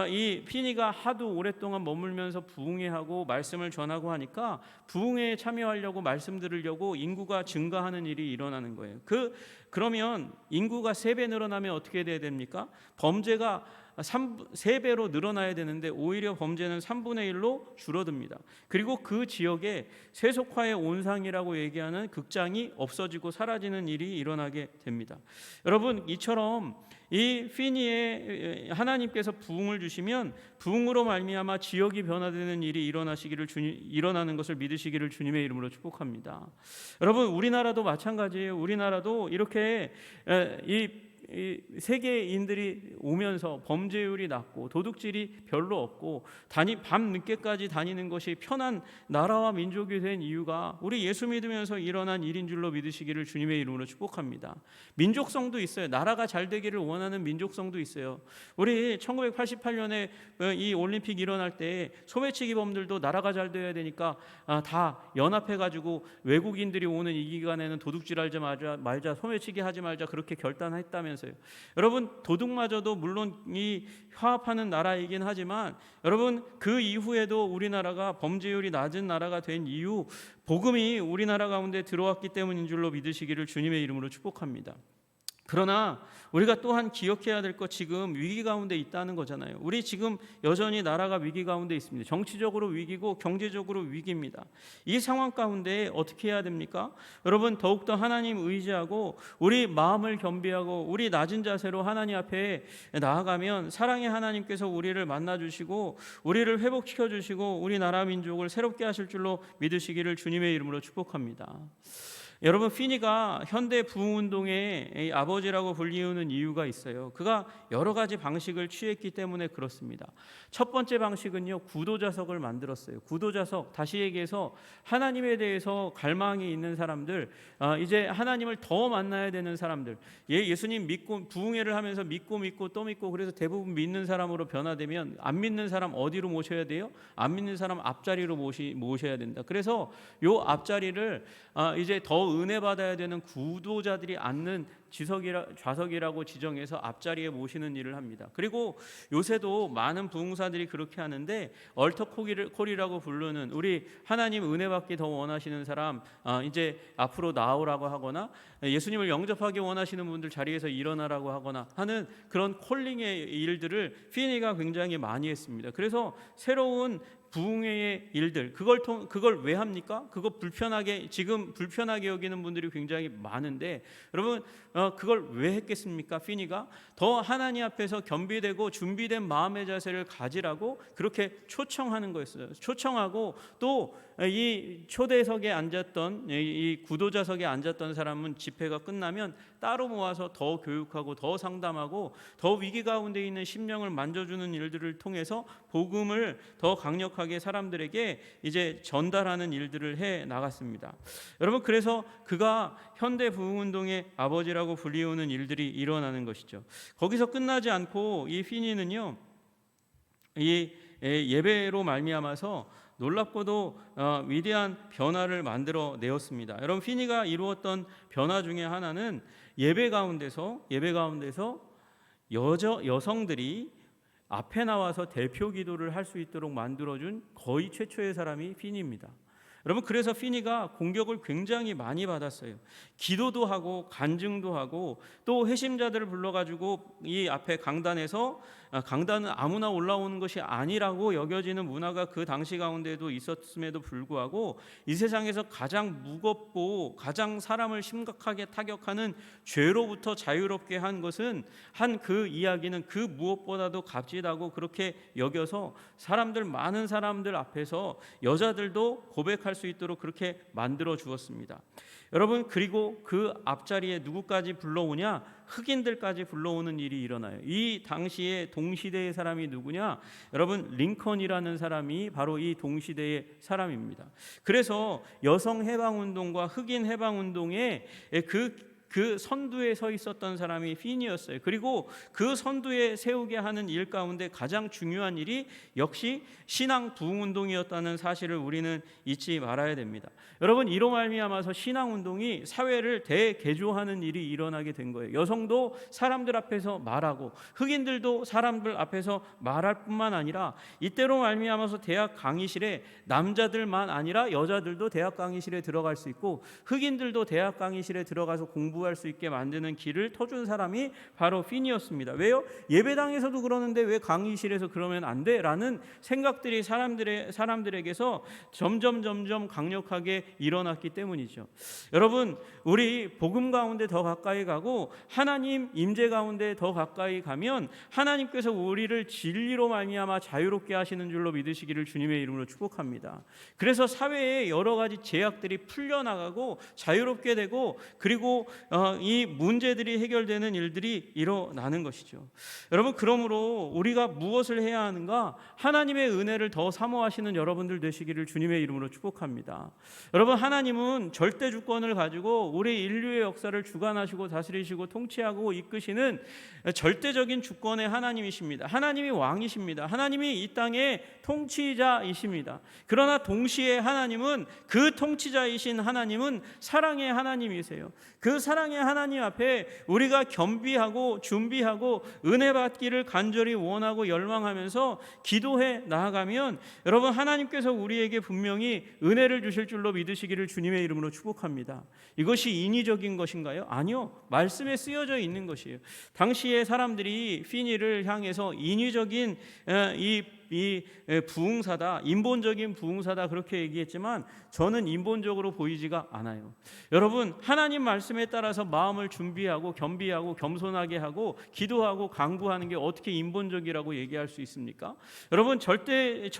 이 피니가 하도 오랫동안 머물면서 부흥회하고 말씀을 전하고 하니까 부흥회에 참여하려고 말씀 들으려고 인구가 증가하는 일이 일어나는 거예요. 그러면 인구가 3배 늘어나면 어떻게 돼야 됩니까? 범죄가 3배로 늘어나야 되는데 오히려 범죄는 3분의 1로 줄어듭니다. 그리고 그 지역에 세속화의 온상이라고 얘기하는 극장이 없어지고 사라지는 일이 일어나게 됩니다. 여러분, 이처럼 이 피니에 하나님께서 부흥을 주시면 부흥으로 말미암아 지역이 변화되는 일이 일어나는 것을 믿으시기를 주님의 이름으로 축복합니다. 여러분, 우리나라도 마찬가지예요. 우리나라도 이렇게 이 세계인들이 오면서 범죄율이 낮고 도둑질이 별로 없고 밤 늦게까지 다니는 것이 편한 나라와 민족이 된 이유가 우리 예수 믿으면서 일어난 일인 줄로 믿으시기를 주님의 이름으로 축복합니다. 민족성도 있어요. 나라가 잘 되기를 원하는 민족성도 있어요. 우리 1988년에 이 올림픽 일어날 때 소매치기범들도 나라가 잘 되어야 되니까 다 연합해가지고 외국인들이 오는 이 기간에는 도둑질하지 말자, 소매치기 하지 말자 그렇게 결단했다면서요. 여러분, 도둑마저도 물론 이 화합하는 나라이긴 하지만 여러분, 그 이후에도 우리나라가 범죄율이 낮은 나라가 된 이유, 복음이 우리나라 가운데 들어왔기 때문인 줄로 믿으시기를 주님의 이름으로 축복합니다. 그러나 우리가 또한 기억해야 될 것, 지금 위기 가운데 있다는 거잖아요. 우리 지금 여전히 나라가 위기 가운데 있습니다. 정치적으로 위기고 경제적으로 위기입니다. 이 상황 가운데 어떻게 해야 됩니까? 여러분, 더욱더 하나님 의지하고 우리 마음을 겸비하고 우리 낮은 자세로 하나님 앞에 나아가면 사랑의 하나님께서 우리를 만나주시고 우리를 회복시켜주시고 우리 나라 민족을 새롭게 하실 줄로 믿으시기를 주님의 이름으로 축복합니다. 여러분, 피니가 현대 부흥운동의 아버지라고 불리우는 이유가 있어요. 그가 여러 가지 방식을 취했기 때문에 그렇습니다. 첫 번째 방식은요, 구도자석을 만들었어요. 구도자석, 다시 얘기해서 하나님에 대해서 갈망이 있는 사람들, 이제 하나님을 더 만나야 되는 사람들, 예수님 믿고 부흥회를 하면서 믿고 또 믿고 그래서 대부분 믿는 사람으로 변화되면 안 믿는 사람 어디로 모셔야 돼요? 안 믿는 사람 앞자리로 모셔야 된다. 그래서 요 앞자리를 이제 더 은혜 받아야 되는 구도자들이 앉는 좌석이라고 지정해서 앞자리에 모시는 일을 합니다. 그리고 요새도 많은 부흥사들이 그렇게 하는데 얼터콜이라고 부르는 우리 하나님 은혜 받기 더 원하시는 사람 이제 앞으로 나오라고 하거나 예수님을 영접하기 원하시는 분들 자리에서 일어나라고 하거나 하는 그런 콜링의 일들을 피니가 굉장히 많이 했습니다. 그래서 새로운 부흥회의 일들, 그걸 왜 합니까? 지금 불편하게 여기는 분들이 굉장히 많은데 여러분, 그걸 왜 했겠습니까? 피니가 더 하나님 앞에서 겸비되고 준비된 마음의 자세를 가지라고 그렇게 초청하는 거였어요. 초청하고 또 이 초대석에 앉았던 이 구도자석에 앉았던 사람은 집회가 끝나면 따로 모아서 더 교육하고 더 상담하고 더 위기 가운데 있는 심령을 만져주는 일들을 통해서 복음을 더 강력하게 사람들에게 이제 전달하는 일들을 해 나갔습니다. 여러분, 그래서 그가 현대 부흥운동의 아버지라고 불리우는 일들이 일어나는 것이죠. 거기서 끝나지 않고 이 피니는요, 이 예배로 말미암아서 놀랍고도 위대한 변화를 만들어 내었습니다. 여러분, 피니가 이루었던 변화 중에 하나는 예배 가운데서 여성들이 앞에 나와서 대표 기도를 할 수 있도록 만들어준 거의 최초의 사람이 피니입니다. 여러분, 그래서 피니가 공격을 굉장히 많이 받았어요. 기도도 하고 간증도 하고 또 회심자들을 불러가지고 이 앞에 강단에서, 강단은 아무나 올라오는 것이 아니라고 여겨지는 문화가 그 당시 가운데도 있었음에도 불구하고 이 세상에서 가장 무겁고 가장 사람을 심각하게 타격하는 죄로부터 자유롭게 한 것은, 한 그 이야기는 그 무엇보다도 값지다고 그렇게 여겨서 많은 사람들 앞에서 여자들도 고백할 수 있도록 그렇게 만들어 주었습니다. 여러분, 그리고 그 앞자리에 누구까지 불러오냐? 흑인들까지 불러오는 일이 일어나요. 이 당시에 동시대의 사람이 누구냐? 여러분, 링컨이라는 사람이 바로 이 동시대의 사람입니다. 그래서 여성 해방운동과 흑인 해방운동의 그 선두에 서 있었던 사람이 피니였어요. 그리고 그 선두에 세우게 하는 일 가운데 가장 중요한 일이 역시 신앙 부흥운동이었다는 사실을 우리는 잊지 말아야 됩니다. 여러분, 이로 말미암아서 신앙운동이 사회를 대개조하는 일이 일어나게 된 거예요. 여성도 사람들 앞에서 말하고 흑인들도 사람들 앞에서 말할 뿐만 아니라 이때로 말미암아서 대학 강의실에 남자들만 아니라 여자들도 대학 강의실에 들어갈 수 있고 흑인들도 대학 강의실에 들어가서 공부할 수 있게 만드는 길을 터준 사람이 바로 피니였습니다. 왜요? 예배당에서도 그러는데 왜 강의실에서 그러면 안 돼? 라는 생각들이 사람들에게서 점점 강력하게 일어났기 때문이죠. 여러분, 우리 복음 가운데 더 가까이 가고 하나님 임재 가운데 더 가까이 가면 하나님께서 우리를 진리로 말미암아 자유롭게 하시는 줄로 믿으시기를 주님의 이름으로 축복합니다. 그래서 사회에 여러 가지 제약들이 풀려나가고 자유롭게 되고 그리고 이 문제들이 해결되는 일들이 일어나는 것이죠. 여러분, 그러므로 우리가 무엇을 해야 하는가? 하나님의 은혜를 더 사모하시는 여러분들 되시기를 주님의 이름으로 축복합니다. 여러분, 하나님은 절대 주권을 가지고 우리 인류의 역사를 주관하시고 다스리시고 통치하고 이끄시는 절대적인 주권의 하나님이십니다. 하나님이 왕이십니다. 하나님이 이 땅의 통치자이십니다. 그러나 동시에 하나님은, 그 통치자이신 하나님은 사랑의 하나님이세요. 그 사랑의 하나님 앞에 우리가 겸비하고 준비하고 은혜 받기를 간절히 원하고 열망하면서 기도해 나아가면 여러분, 하나님께서 우리에게 분명히 은혜를 주실 줄로 믿으시기를 주님의 이름으로 축복합니다. 이것이 인위적인 것인가요? 아니요, 말씀에 쓰여져 있는 것이에요. 당시의 사람들이 피니를 향해서 인위적인 이 부흥사다, 인본적인 부흥사다 그렇게 얘기했지만 저는 인본적으로 보이지가 않아요. 여러분, 하나님 말씀에 따라서 마음을 준비하고 겸비하고 겸손하게 하고 기도하고 간구하는 게 어떻게 인본적이라고 얘기할 수 있습니까? 여러분, 절대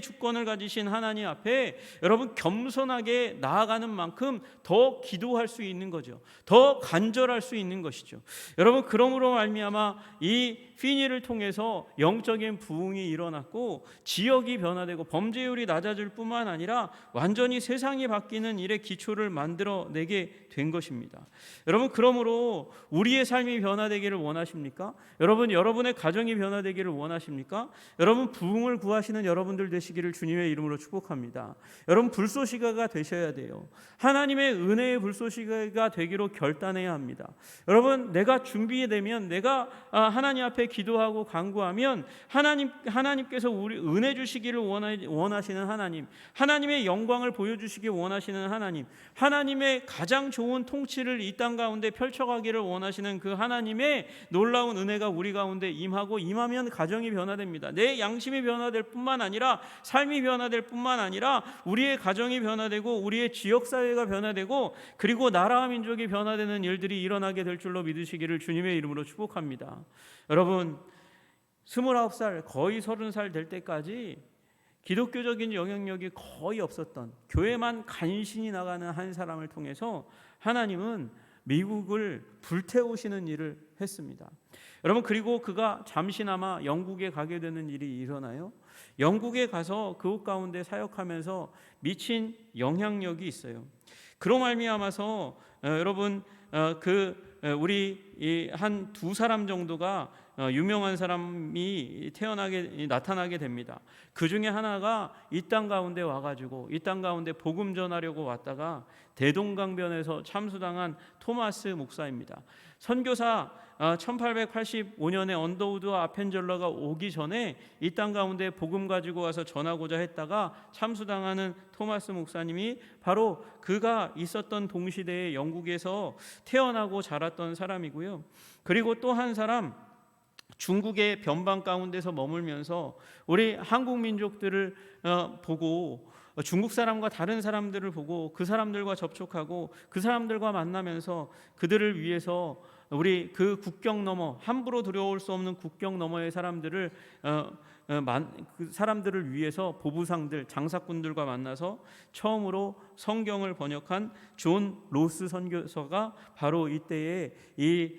주권을 가지신 하나님 앞에 여러분 겸손하게 나아가는 만큼 더 기도할 수 있는 거죠. 더 간절할 수 있는 것이죠. 여러분, 그러므로 말미암아 이 피니를 통해서 영적인 부흥이 일어났고 지역이 변화되고 범죄율이 낮아질 뿐만 아니라 완전히 세상이 바뀌는 일의 기초를 만들어내게 된 것입니다. 여러분, 그러므로 우리의 삶이 변화되기를 원하십니까? 여러분, 여러분의 가정이 변화되기를 원하십니까? 여러분, 부흥을 구하시는 여러분들 되시기를 주님의 이름으로 축복합니다. 여러분, 불쏘시개가 되셔야 돼요. 하나님의 은혜의 불쏘시개가 되기로 결단해야 합니다. 여러분, 내가 준비되면, 내가 하나님 앞에 기도하고 간구하면 하나님께서 우리 은혜 주시기를 원하시는 하나님, 하나님의 영광을 보여주시기 원하시는 하나님, 하나님의 가장 좋은 통치를 이 땅 가운데 펼쳐가기를 원하시는 그 하나님의 놀라운 은혜가 우리 가운데 임하고 임하면 가정이 변화됩니다. 내 양심이 변화될 뿐만 아니라 삶이 변화될 뿐만 아니라 우리의 가정이 변화되고 우리의 지역사회가 변화되고 그리고 나라와 민족이 변화되는 일들이 일어나게 될 줄로 믿으시기를 주님의 이름으로 축복합니다. 여러분, 29살 거의 30살 될 때까지 기독교적인 영향력이 거의 없었던, 교회만 간신히 나가는 한 사람을 통해서 하나님은 미국을 불태우시는 일을 했습니다. 여러분, 그리고 그가 잠시나마 영국에 가게 되는 일이 일어나요. 영국에 가서 그곳 가운데 사역하면서 미친 영향력이 있어요. 그로 말미암아서 여러분, 우리 한 두 사람 정도가 유명한 사람이 나타나게 됩니다. 그 중에 하나가 이 땅 가운데 와가지고 이 땅 가운데 복음 전하려고 왔다가 대동강변에서 참수당한 토마스 목사입니다. 선교사 1885년에 언더우드와 아펜젤러가 오기 전에 이 땅 가운데 복음 가지고 와서 전하고자 했다가 참수당하는 토마스 목사님이 바로 그가 있었던 동시대에 영국에서 태어나고 자랐던 사람이고요. 그리고 또 한 사람, 중국의 변방 가운데서 머물면서 우리 한국 민족들을 보고, 중국 사람과 다른 사람들을 보고 그 사람들과 접촉하고 그 사람들과 만나면서 그들을 위해서 우리 그 국경 너머, 함부로 들어올 수 없는 국경 너머의 사람들을 그 사람들을 위해서 보부상들, 장사꾼들과 만나서 처음으로 성경을 번역한 존 로스 선교사가 바로 이때에 이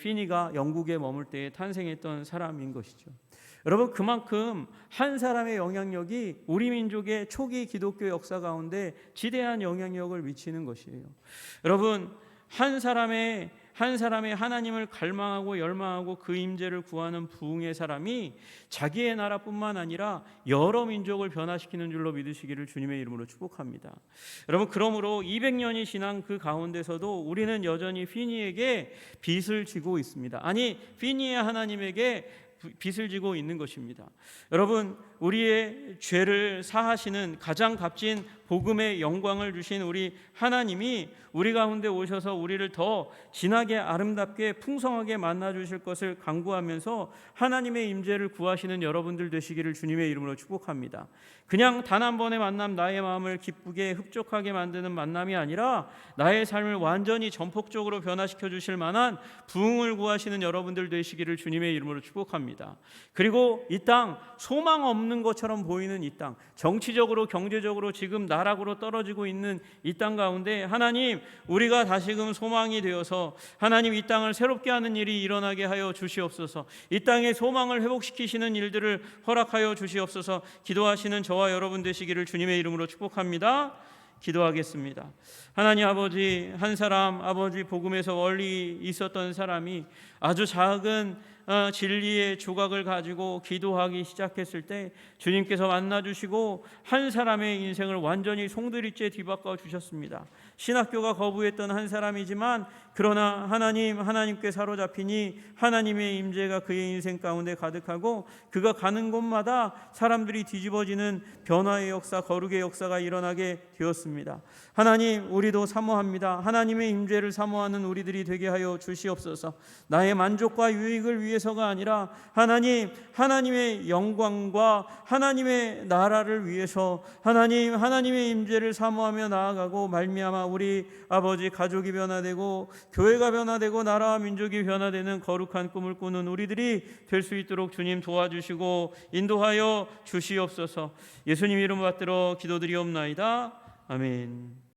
피니가 영국에 머물 때에 탄생했던 사람인 것이죠. 여러분, 그만큼 한 사람의 영향력이 우리 민족의 초기 기독교 역사 가운데 지대한 영향력을 미치는 것이에요. 여러분, 한 사람의 하나님을 갈망하고 열망하고 그 임재를 구하는 부흥의 사람이 자기의 나라뿐만 아니라 여러 민족을 변화시키는 줄로 믿으시기를 주님의 이름으로 축복합니다. 여러분, 그러므로 200년이 지난 그 가운데서도 우리는 여전히 피니에게 빚을 지고 있습니다. 아니, 피니의 하나님에게 빚을 지고 있는 것입니다. 여러분, 우리의 죄를 사하시는 가장 값진 복음의 영광을 주신 우리 하나님이 우리 가운데 오셔서 우리를 더 진하게 아름답게 풍성하게 만나 주실 것을 간구하면서 하나님의 임재를 구하시는 여러분들 되시기를 주님의 이름으로 축복합니다. 그냥 단 한 번의 만남, 나의 마음을 기쁘게 흡족하게 만드는 만남이 아니라 나의 삶을 완전히 전폭적으로 변화시켜 주실 만한 부흥을 구하시는 여러분들 되시기를 주님의 이름으로 축복합니다. 그리고 이 땅, 소망 없는 것처럼 보이는 이 땅, 정치적으로 경제적으로 지금 나락으로 떨어지고 있는 이 땅 가운데 하나님, 우리가 다시금 소망이 되어서 하나님 이 땅을 새롭게 하는 일이 일어나게 하여 주시옵소서. 이 땅의 소망을 회복시키시는 일들을 허락하여 주시옵소서. 기도하시는 저와 여러분 되시기를 주님의 이름으로 축복합니다. 기도하겠습니다. 하나님 아버지, 한 사람, 아버지 복음에서 멀리 있었던 사람이 아주 작은 진리의 조각을 가지고 기도하기 시작했을 때 주님께서 만나주시고 한 사람의 인생을 완전히 송두리째 뒤바꿔 주셨습니다. 신학교가 거부했던 한 사람이지만 그러나 하나님께 사로잡히니 하나님의 임재가 그의 인생 가운데 가득하고 그가 가는 곳마다 사람들이 뒤집어지는 변화의 역사, 거룩의 역사가 일어나게 되었습니다. 하나님, 우리도 사모합니다. 하나님의 임재를 사모하는 우리들이 되게 하여 주시옵소서. 나의 만족과 유익을 위해서가 아니라 하나님의 영광과 하나님의 나라를 위해서 하나님의 임재를 사모하며 나아가고 말미암아 우리 아버지 가족이 변화되고 교회가 변화되고 나라와 민족이 변화되는 거룩한 꿈을 꾸는 우리들이 될 수 있도록 주님 도와주시고 인도하여 주시옵소서. 예수님 이름 받들어 기도드리옵나이다. 아멘.